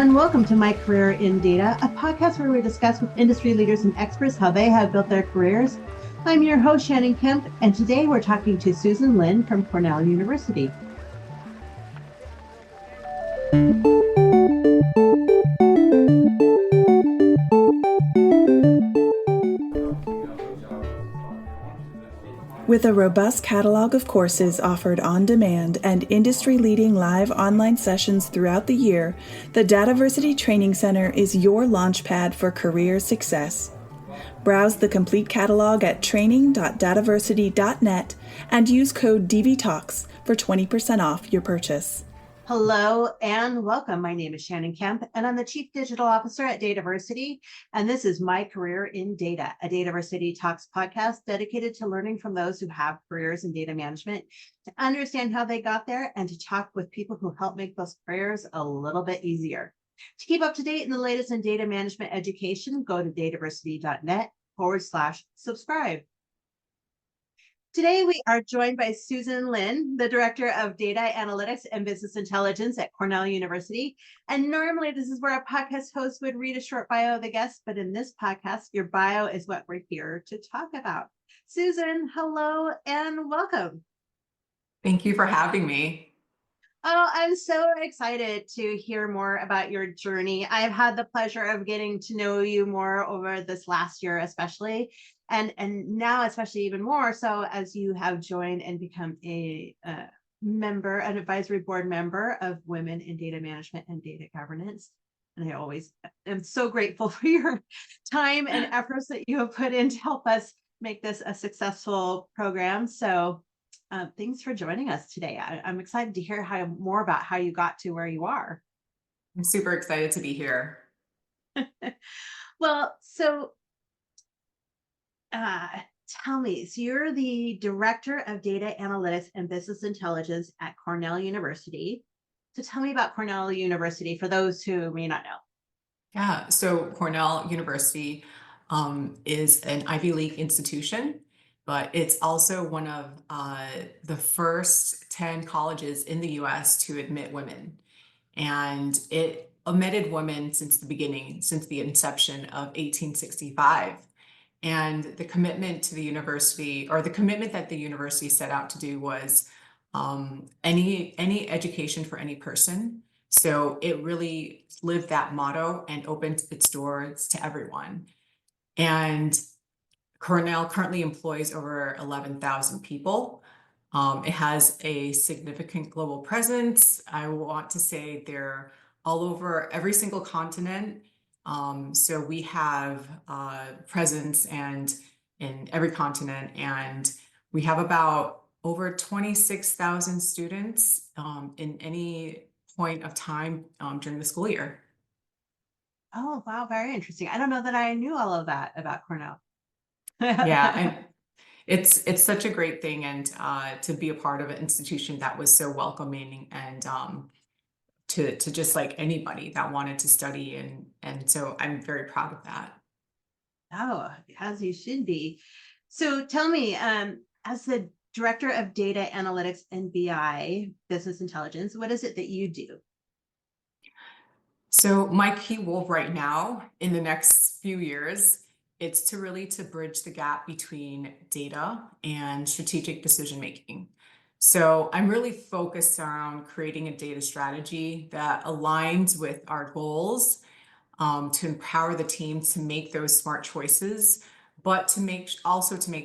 and welcome to My Career in Data, a podcast where we discuss with industry leaders and experts how they have built their careers. I'm your host, Shannon Kemp, and today we're talking to Susan Lin from Cornell University. With a robust catalog of courses offered on demand and industry-leading live online sessions throughout the year, the DATAVERSITY Training Center is your launchpad for career success. Browse the complete catalog at training.dataversity.net and use code DVTalks for 20% off your purchase. Hello and welcome. My name is Shannon Kemp, and I'm the Chief Digital Officer at DATAVERSITY, and this is My Career in Data, a DATAVERSITY Talks podcast dedicated to learning from those who have careers in data management, to understand how they got there, and to talk with people who help make those careers a little bit easier. To keep up to date in the latest in data management education, go to dataversity.net/subscribe. Today, we are joined by Susan Lin, the Director of Data Analytics and Business Intelligence at Cornell University. And normally, this is where a podcast host would read a short bio of the guest, but in this podcast, your bio is what we're here to talk about. Susan, hello and welcome. Thank you for having me. Oh, I'm so excited to hear more about your journey. I've had the pleasure of getting to know you more over this last year, especially. And now, especially even more so, as you have joined and become an advisory board member of Women in Data Management and Data Governance. And I always am so grateful for your time and efforts that you have put in to help us make this a successful program. So thanks for joining us today. I'm excited to hear more about how you got to where you are. I'm super excited to be here. Well, so tell me, so you're the Director of Data Analytics and Business Intelligence at Cornell University. So tell me about Cornell University for those who may not know. Yeah, so Cornell University is an Ivy League institution, but it's also one of the first 10 colleges in the US to admit women. And it admitted women since the beginning, since the inception of 1865. And the commitment to the university, or the commitment that the university set out to do, was any education for any person. So it really lived that motto and opened its doors to everyone. And Cornell currently employs over 11,000 people. It has a significant global presence. I want to say they're all over every single continent. So we have presence in every continent, and we have about over 26,000 students in any point of time during the school year. Oh, wow. Very interesting. I don't know that I knew all of that about Cornell. Yeah, and it's such a great thing, and to be a part of an institution that was so welcoming and to just like anybody that wanted to study, and so I'm very proud of that. Oh, as you should be. So tell me, as the Director of Data Analytics and BI, Business Intelligence, what is it that you do? So my key role right now in the next few years, it's to bridge the gap between data and strategic decision making. So I'm really focused around creating a data strategy that aligns with our goals, to empower the team to make those smart choices, but to make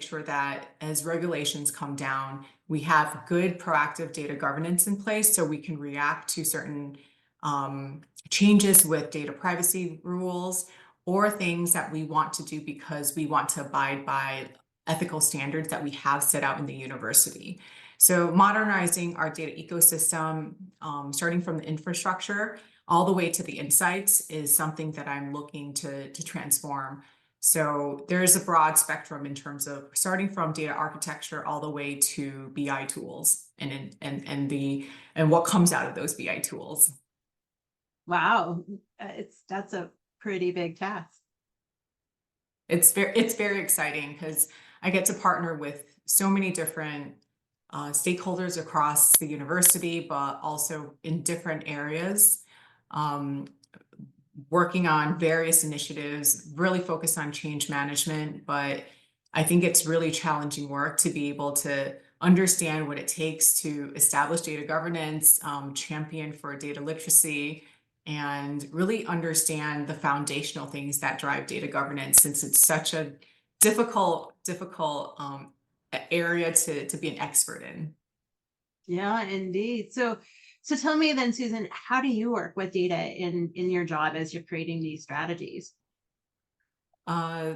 sure that as regulations come down, we have good proactive data governance in place so we can react to certain changes with data privacy rules, or things that we want to do because we want to abide by ethical standards that we have set out in the university. So modernizing our data ecosystem, starting from the infrastructure all the way to the insights, is something that I'm looking to transform. So there's a broad spectrum in terms of starting from data architecture all the way to BI tools and what comes out of those BI tools. Wow, that's a pretty big task. It's very exciting because I get to partner with so many different stakeholders across the university, but also in different areas. working on various initiatives, really focused on change management, but I think it's really challenging work to be able to understand what it takes to establish data governance, champion for data literacy, and really understand the foundational things that drive data governance, since it's such a difficult area to be an expert in. Yeah, indeed. So tell me then, Susan, how do you work with data in your job as you're creating these strategies? Uh,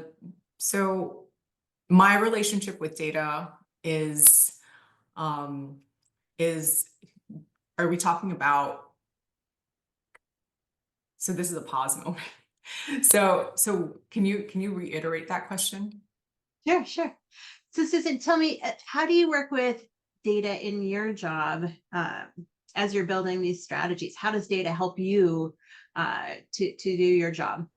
so my relationship with data um, is, are we talking about, so this is a pause moment. So can you reiterate that question? Sure, sure. So Susan, tell me, how do you work with data in your job as you're building these strategies? How does data help you to do your job?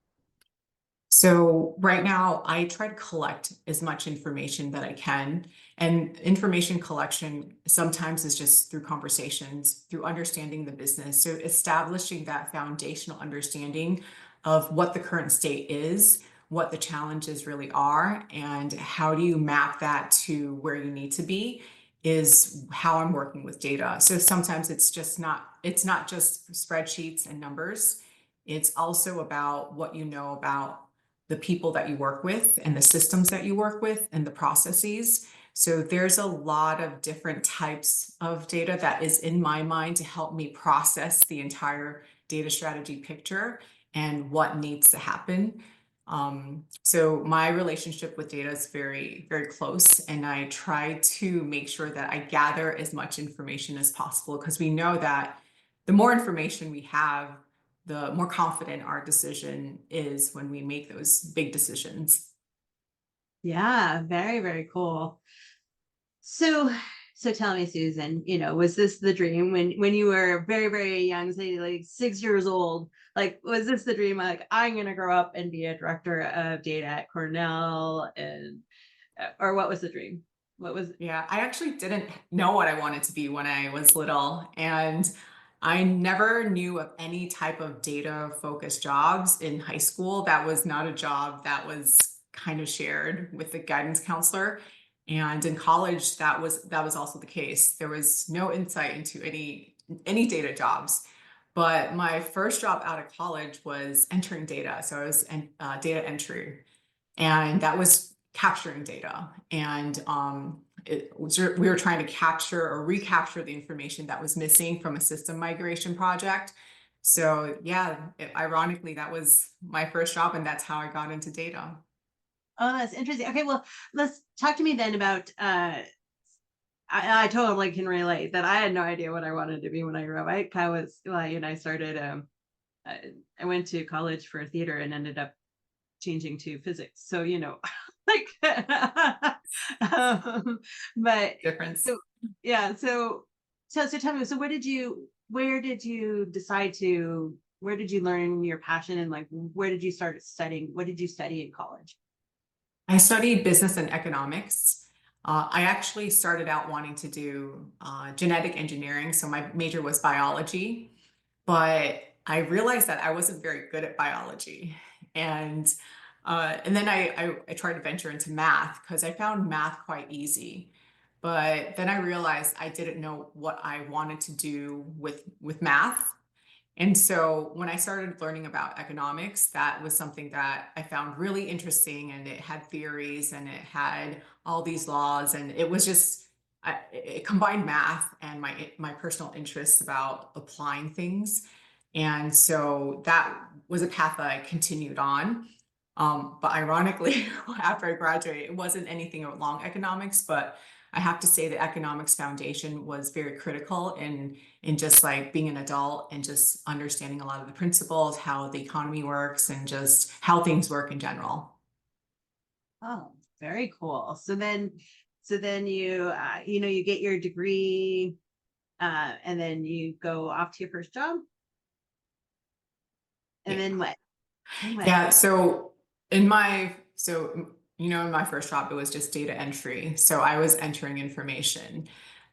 So right now, I try to collect as much information that I can. And information collection sometimes is just through conversations, through understanding the business. So establishing that foundational understanding of what the current state is, what the challenges really are, and how do you map that to where you need to be is how I'm working with data. So sometimes it's not just spreadsheets and numbers. It's also about what you know about the people that you work with and the systems that you work with and the processes. So there's a lot of different types of data that is in my mind to help me process the entire data strategy picture and what needs to happen. So my relationship with data is very, very close, and I try to make sure that I gather as much information as possible, because we know that the more information we have, the more confident our decision is when we make those big decisions. Yeah, very, very cool. So, so tell me, Susan, was this the dream when you were very, very young, say like 6 years old? Like, was this the dream? Like, I'm gonna grow up and be a director of data at Cornell, and or what was the dream? What was? Yeah, I actually didn't know what I wanted to be when I was little, and I never knew of any type of data focused jobs in high school. That was not a job that was kind of shared with the guidance counselor. And in college, that was also the case. There was no insight into any data jobs. But my first job out of college was entering data. So I was data entry, and that was capturing data. And we were trying to capture or recapture the information that was missing from a system migration project. So yeah, ironically, that was my first job, and that's how I got into data. Oh, that's interesting. Okay, well, let's talk to me then about. I totally can relate that I had no idea what I wanted to be when I grew up. I was well, I started. I went to college for theater and ended up changing to physics. So, like, but Difference. so yeah, so tell me, so where did you learn your passion, and like, where did you start studying? What did you study in college? I studied business and economics. I actually started out wanting to do genetic engineering, so my major was biology, but I realized that I wasn't very good at biology, and and then I tried to venture into math because I found math quite easy, but then I realized I didn't know what I wanted to do with math. And so when I started learning about economics, that was something that I found really interesting, and it had theories and it had all these laws, and it was just it combined math and my personal interests about applying things. And so that was a path that I continued on. But ironically, after I graduated, it wasn't anything along economics, but I have to say the economics foundation was very critical in just like being an adult and just understanding a lot of the principles, how the economy works, and just how things work in general. Oh, very cool. So then you get your degree, and then you go off to your first job, and Yeah. then what? Then what? Yeah. So in my first job, it was just data entry. So I was entering information.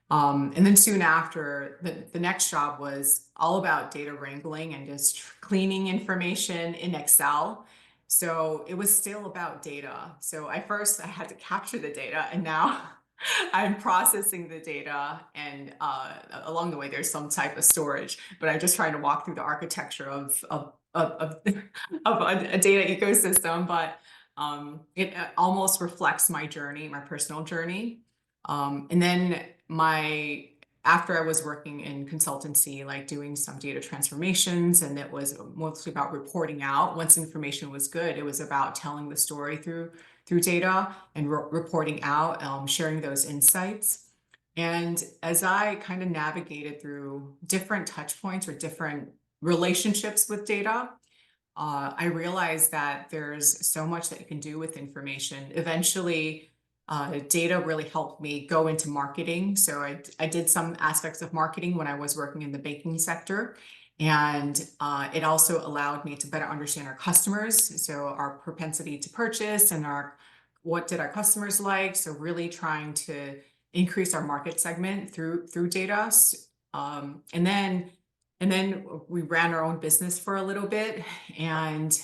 And then soon after, the next job was all about data wrangling and just cleaning information in Excel. So it was still about data. So I had to capture the data, and now I'm processing the data, and along the way there's some type of storage. But I'm just trying to walk through the architecture of of a data ecosystem. But it almost reflects my journey, my personal journey. And then after I was working in consultancy, like doing some data transformations, and it was mostly about reporting out. Once information was good, it was about telling the story through data and reporting out, sharing those insights. And as I kind of navigated through different touch points or different relationships with data, I realized that there's so much that you can do with information. Eventually, data really helped me go into marketing. So I did some aspects of marketing when I was working in the banking sector. And it also allowed me to better understand our customers. So our propensity to purchase and what did our customers like. So really trying to increase our market segment through data. And then we ran our own business for a little bit, and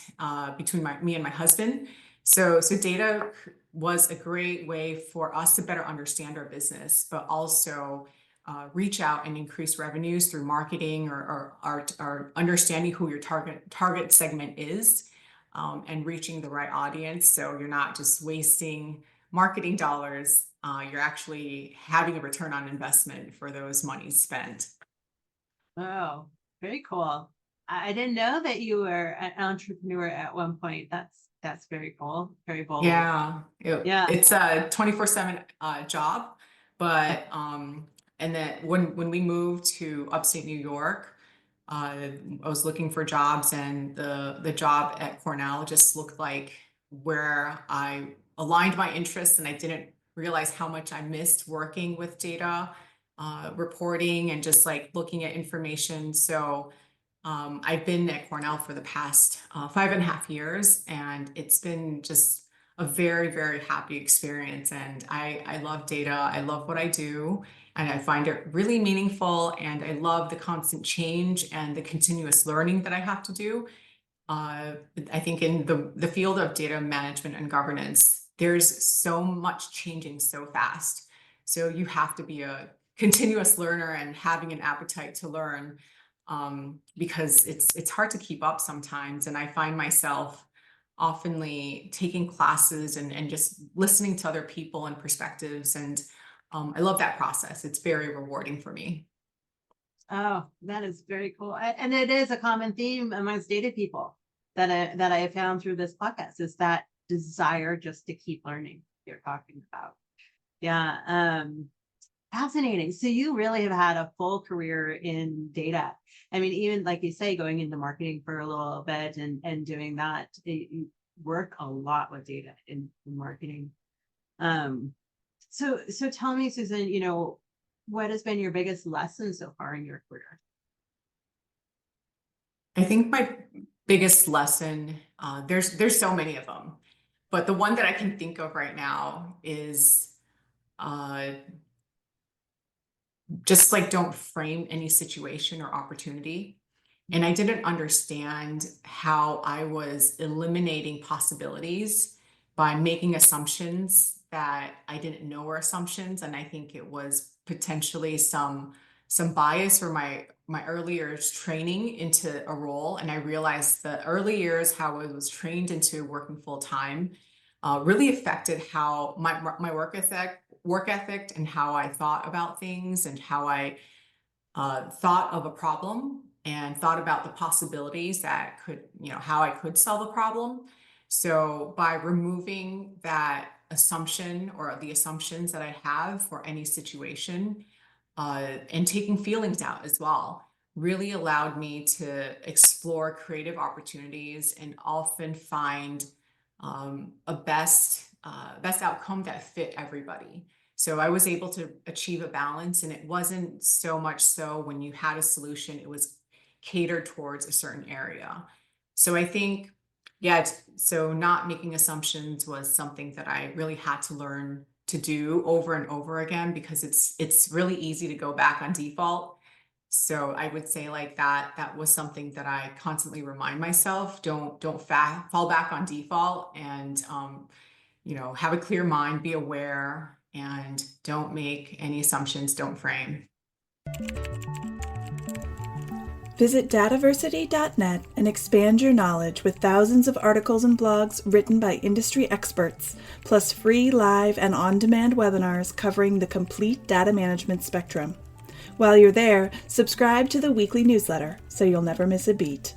between me and my husband. So data was a great way for us to better understand our business, but also reach out and increase revenues through marketing or understanding who your target segment is, and reaching the right audience. So you're not just wasting marketing dollars, you're actually having a return on investment for those monies spent. Oh, very cool. I didn't know that you were an entrepreneur at one point. That's very cool. Very bold. Yeah, Yeah. it's a 24/7 job, but and then when we moved to upstate New York, I was looking for jobs, and the job at Cornell just looked like where I aligned my interests, and I didn't realize how much I missed working with data, reporting, and just like looking at information. So I've been at Cornell for the past 5.5 years, and it's been just a very, very happy experience. And I love data. I love what I do, and I find it really meaningful. And I love the constant change and the continuous learning that I have to do. I think in the field of data management and governance, there's so much changing so fast. So you have to be a continuous learner and having an appetite to learn, because it's hard to keep up sometimes. And I find myself oftenly taking classes and just listening to other people and perspectives. And I love that process. It's very rewarding for me. Oh, that is very cool. And it is a common theme amongst data people that I have found through this podcast, is that desire just to keep learning you're talking about. Yeah. Fascinating. So you really have had a full career in data. I mean, even like you say, going into marketing for a little bit and doing that, you work a lot with data in marketing. So tell me, Susan, what has been your biggest lesson so far in your career? I think my biggest lesson, there's so many of them, but the one that I can think of right now is just like don't frame any situation or opportunity. And I didn't understand how I was eliminating possibilities by making assumptions that I didn't know were assumptions. And I think it was potentially some bias for my early years training into a role. And I realized the early years, how I was trained into working full time, really affected how my work ethic and how I thought about things, and how I thought of a problem and thought about the possibilities that how I could solve a problem. So by removing that assumption or the assumptions that I have for any situation, and taking feelings out as well, really allowed me to explore creative opportunities and often find a best outcome that fit everybody. So I was able to achieve a balance, and it wasn't so much so when you had a solution, it was catered towards a certain area. So I think, yeah, so not making assumptions was something that I really had to learn to to do over and over again, because it's really easy to go back on default. So I would say like that was something that I constantly remind myself, don't fall back on default, and have a clear mind, be aware, and don't make any assumptions, don't frame. Visit dataversity.net and expand your knowledge with thousands of articles and blogs written by industry experts, plus free live and on-demand webinars covering the complete data management spectrum. While you're there, subscribe to the weekly newsletter so you'll never miss a beat.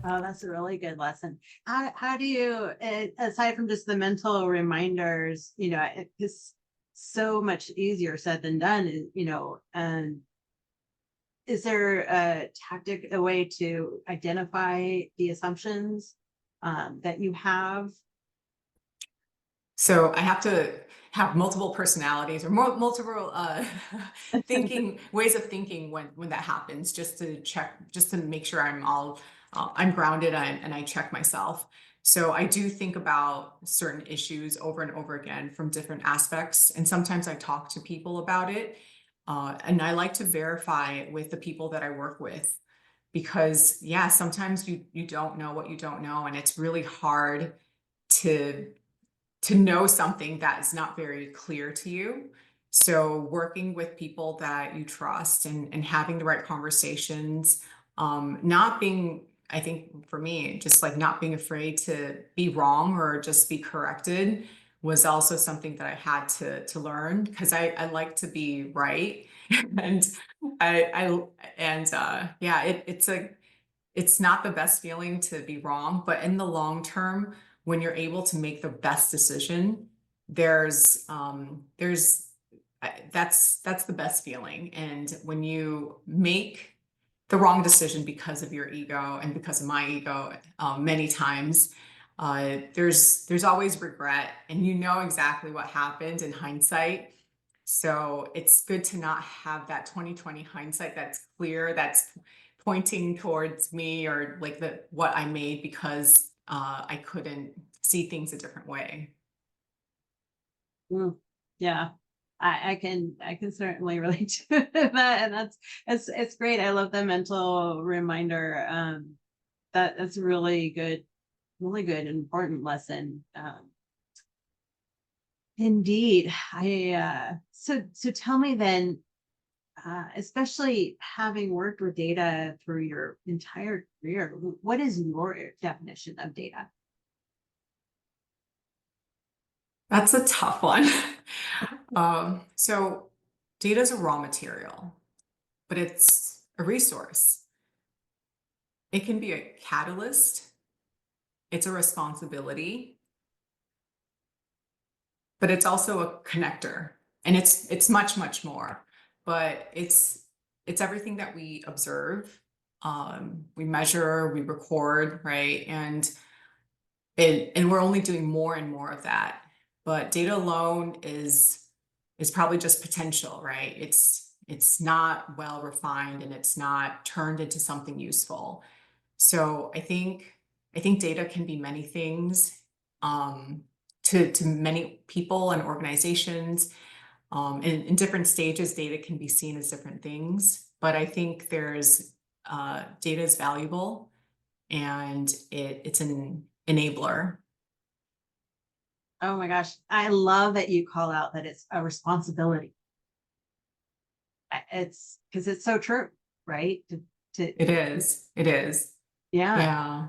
Oh, that's a really good lesson. How do you, aside from just the mental reminders, it's so much easier said than done, and is there a tactic, a way to identify the assumptions that you have? So I have to have multiple personalities or multiple ways of thinking when that happens, just to make sure I'm grounded, and I check myself. So I do think about certain issues over and over again from different aspects, and sometimes I talk to people about it, and I like to verify with the people that I work with, because sometimes you don't know what you don't know, and it's really hard to know something that is not very clear to you. So working with people that you trust, and having the right conversations, I think for me, just like not being afraid to be wrong or just be corrected was also something that I had to learn, because I like to be right. and I and it's not the best feeling to be wrong, but in the long term, when you're able to make the best decision, that's the best feeling. And when you make the wrong decision because of your ego and because of my ego, many times, there's always regret, and exactly what happened in hindsight. So it's good to not have that 2020 hindsight that's clear, that's pointing towards me, or like what I made because I couldn't see things a different way. Yeah, I can certainly relate to that, and it's great. I love the mental reminder. That's a really good and important lesson. Indeed. So tell me then, especially having worked with data through your entire career, what is your definition of data? That's a tough one. So data is a raw material, but it's a resource. It can be a catalyst. It's a responsibility, but it's also a connector, and it's much, much more. But it's everything that we observe, we measure, we record, right? And we're only doing more and more of that. But data alone is probably just potential, right? It's not well refined, and it's not turned into something useful. So I think data can be many things, to many people and organizations. In different stages, data can be seen as different things, but I think data is valuable, and it's an enabler. Oh my gosh, I love that you call out that it's a responsibility. It's because it's so true, right? It is. Yeah. Yeah.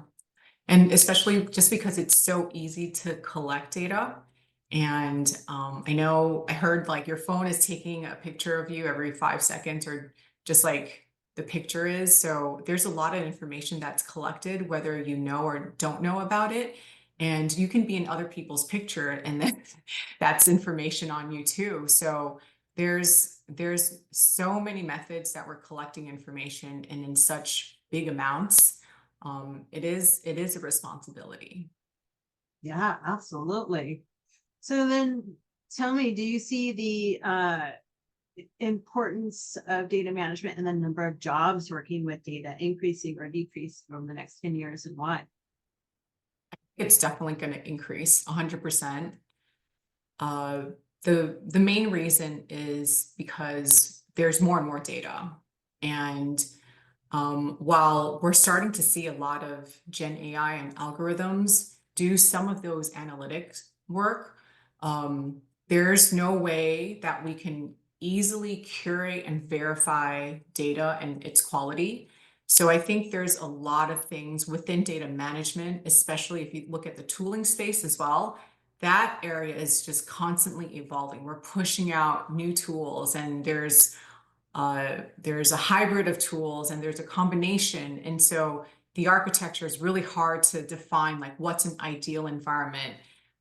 And especially just because it's so easy to collect data. And I heard like your phone is taking a picture of you every 5 seconds, or just like the picture is. So there's a lot of information that's collected, whether you know or don't know about it. And you can be in other people's picture, and then that's information on you too. So there's so many methods that we're collecting information, and in such big amounts. It is a responsibility. Yeah, absolutely. So then tell me, do you see the importance of data management and the number of jobs working with data increasing or decreasing over the next 10 years, and why? It's definitely going to increase 100%. The main reason is because there's more and more data. And while we're starting to see a lot of Gen AI and algorithms do some of those analytics work, there's no way that we can easily curate and verify data and its quality. So I think there's a lot of things within data management, especially if you look at the tooling space as well. That area is just constantly evolving. We're pushing out new tools, and there's a hybrid of tools, and there's a combination. And so the architecture is really hard to define, like what's an ideal environment.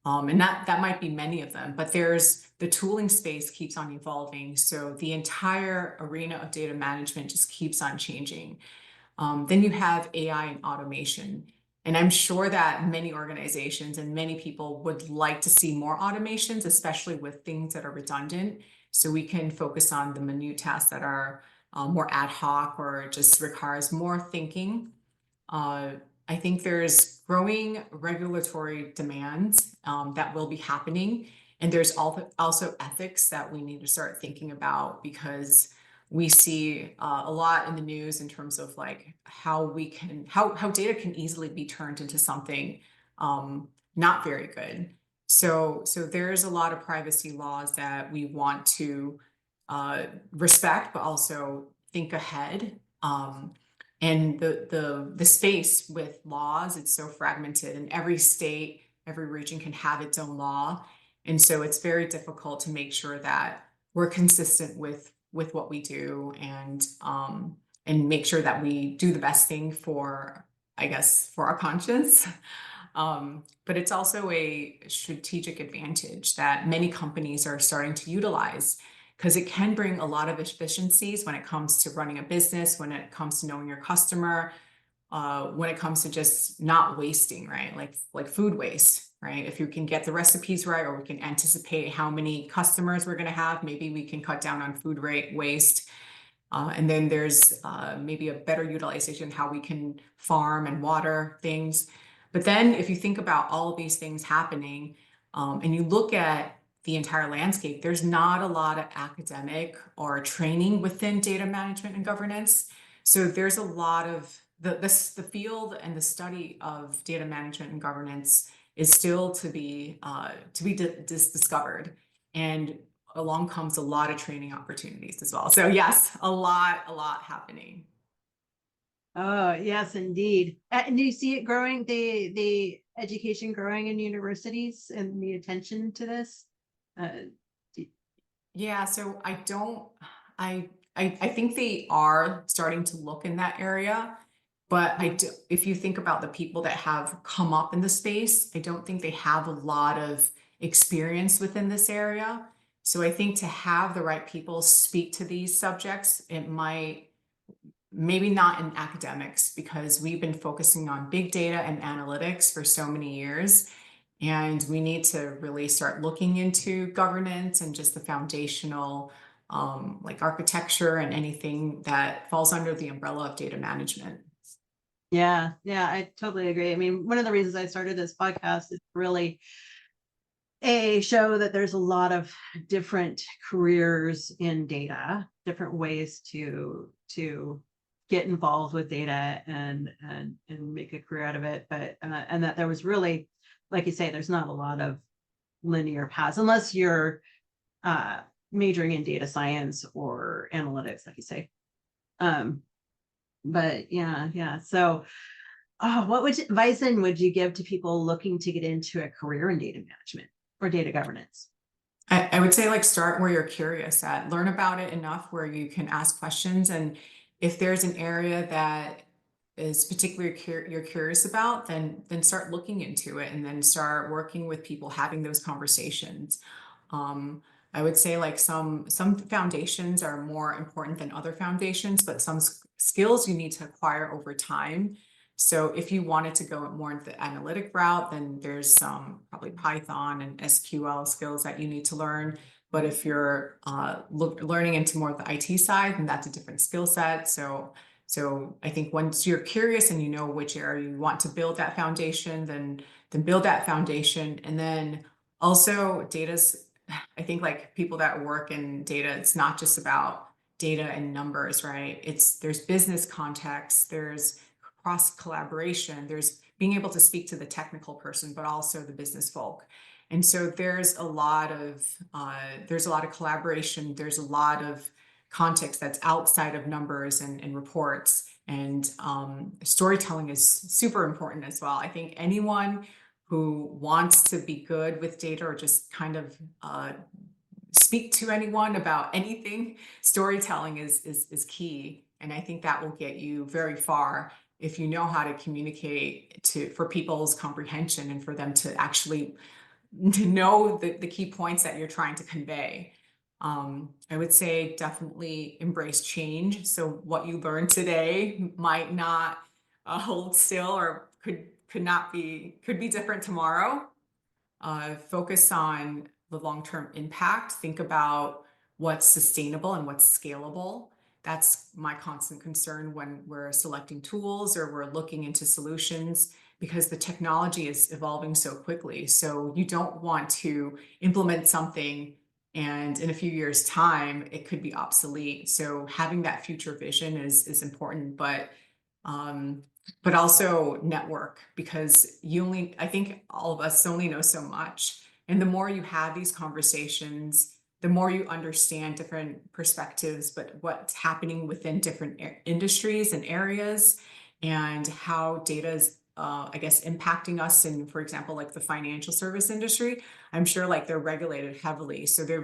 And that might be many of them, but the tooling space keeps on evolving. So the entire arena of data management just keeps on changing. Then you have AI and automation. And I'm sure that many organizations and many people would like to see more automations, especially with things that are redundant, so we can focus on the minute tasks that are more ad hoc or just requires more thinking. I think there's growing regulatory demands that will be happening. And there's also ethics that we need to start thinking about, because we see a lot in the news in terms of like how data can easily be turned into something not very good. So there's a lot of privacy laws that we want to respect, but also think ahead. And the space with laws, it's so fragmented, and every state, every region can have its own law. And so it's very difficult to make sure that we're consistent with what we do, and make sure that we do the best thing for, I guess, for our conscience. But it's also a strategic advantage that many companies are starting to utilize, because it can bring a lot of efficiencies when it comes to running a business, when it comes to knowing your customer, when it comes to just not wasting, right? Like food waste, right? If you can get the recipes right, or we can anticipate how many customers we're going to have, maybe we can cut down on food waste. And then there's maybe a better utilization how we can farm and water things. But then if you think about all of these things happening, and you look at the entire landscape, there's not a lot of academic or training within data management and governance. So there's a lot of the field and the study of data management and governance is still to be discovered. And along comes a lot of training opportunities as well. So yes, a lot happening. Oh, yes, indeed. And do you see it growing, the education growing in universities and the attention to this? Yeah, so I think they are starting to look in that area, but if you think about the people that have come up in the space, I don't think they have a lot of experience within this area. So I think to have the right people speak to these subjects, it might, maybe not in academics, because we've been focusing on big data and analytics for so many years. And we need to really start looking into governance and just the foundational, like architecture and anything that falls under the umbrella of data management. Yeah, I totally agree. I mean, one of the reasons I started this podcast is really show that there's a lot of different careers in data, different ways to get involved with data and make a career out of it. But and that there was really, like you say, there's not a lot of linear paths unless you're majoring in data science or analytics, like you say. But yeah. So what advice then would you give to people looking to get into a career in data management or data governance? I would say, like, start where you're curious at, learn about it enough where you can ask questions. And if there's an area that is particularly you're curious about, then start looking into it, and then start working with people, having those conversations. I would say, like, some foundations are more important than other foundations, but some skills you need to acquire over time. So if you wanted to go more into the analytic route, then there's some probably Python and SQL skills that you need to learn. But if you're learning into more of the IT side, then that's a different skill set. So I think once you're curious and you know which area you want to build that foundation, then build that foundation. And then also, data's I think like people that work in data, it's not just about data and numbers, right? There's business context, there's cross collaboration, there's being able to speak to the technical person, but also the business folk. And so there's a lot of collaboration, there's a lot of context that's outside of numbers and reports. And storytelling is super important as well. I think anyone who wants to be good with data or just kind of speak to anyone about anything, storytelling is key. And I think that will get you very far if you know how to communicate for people's comprehension and for them to actually to know the key points that you're trying to convey. I would say definitely embrace change. So what you learn today might not hold still or could be different tomorrow. Focus on the long-term impact. Think about what's sustainable and what's scalable. That's my constant concern when we're selecting tools or we're looking into solutions, because the technology is evolving so quickly. So you don't want to implement something and in a few years' time, it could be obsolete. So having that future vision is important, but also network, because I think all of us only know so much. And the more you have these conversations, the more you understand different perspectives, but what's happening within different industries and areas, and how data is, I guess, impacting us in, for example, like the financial service industry. I'm sure like they're regulated heavily. So they're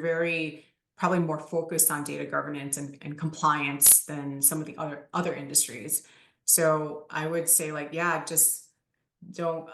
probably more focused on data governance and compliance than some of the other industries. So I would say like, yeah, just don't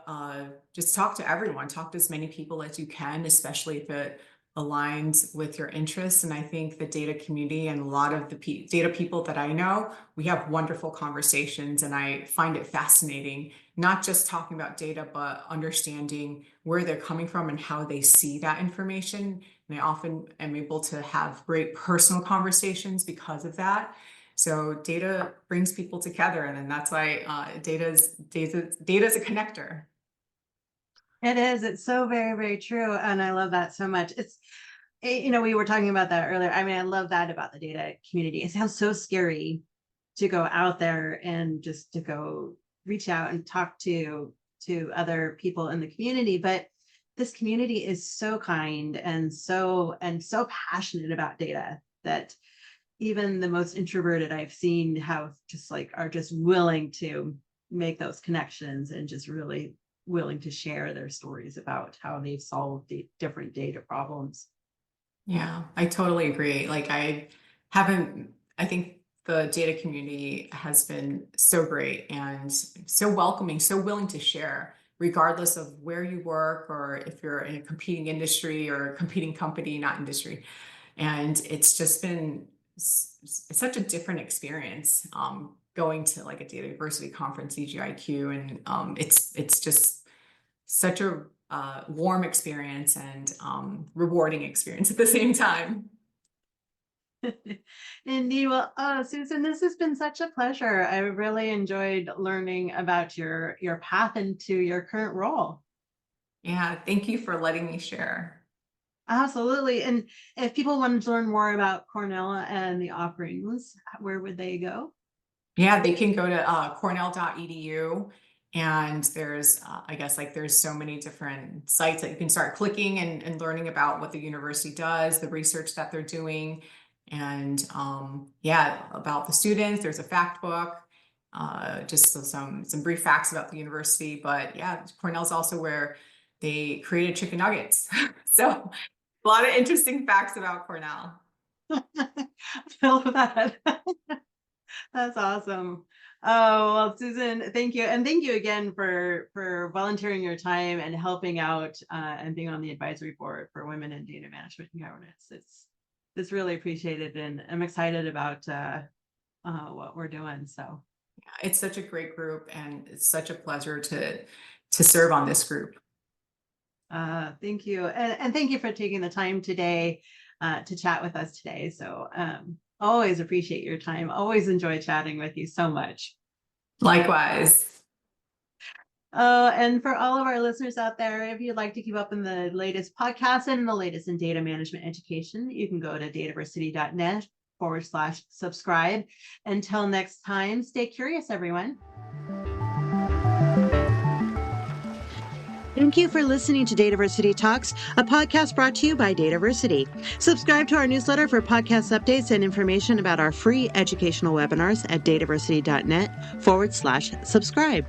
just talk to everyone, talk to as many people as you can, especially if it aligns with your interests. And I think the data community and a lot of the data people that I know, we have wonderful conversations, and I find it fascinating, not just talking about data, but understanding where they're coming from and how they see that information. And I often am able to have great personal conversations because of that. So data brings people together, and then that's why data is a connector. It is. It's so very, very true. And I love that so much. We were talking about that earlier. I mean, I love that about the data community. It sounds so scary to go out there and just to go reach out and talk to other people in the community. But this community is so kind and so passionate about data that even the most introverted I've seen are just willing to make those connections and just really willing to share their stories about how they've solved the different data problems. Yeah, I totally agree. I think the data community has been so great and so welcoming, so willing to share, regardless of where you work or if you're in a competing industry or a competing company, not industry. And it's just been such a different experience going to like a DATAVERSITY conference, EGIQ, and it's just such a warm experience and rewarding experience at the same time. Indeed. Well, Susan, this has been such a pleasure. I really enjoyed learning about your path into your current role. Yeah, thank you for letting me share. Absolutely. And if people wanted to learn more about Cornell and the offerings, where would they go? Yeah, they can go to cornell.edu, and there's, I guess, like there's so many different sites that you can start clicking and learning about what the university does, the research that they're doing, and yeah, about the students. There's a fact book, just some brief facts about the university. But yeah, Cornell's also where they created chicken nuggets. So a lot of interesting facts about Cornell. I love that. That's awesome. Oh, well, Susan, thank you. And thank you again for volunteering your time and helping out and being on the advisory board for women in data management and governance. It's really appreciated, and I'm excited about what we're doing. So It's such a great group, and it's such a pleasure to serve on this group. thank you. And thank you for taking the time today to chat with us today. So always appreciate your time. Always enjoy chatting with you so much. Likewise. Oh, and for all of our listeners out there, if you'd like to keep up in the latest podcasts and the latest in data management education, you can go to dataversity.net/subscribe. Until next time, stay curious, everyone. Thank you for listening to DATAVERSITY Talks, a podcast brought to you by DATAVERSITY. Subscribe to our newsletter for podcast updates and information about our free educational webinars at dataversity.net/subscribe.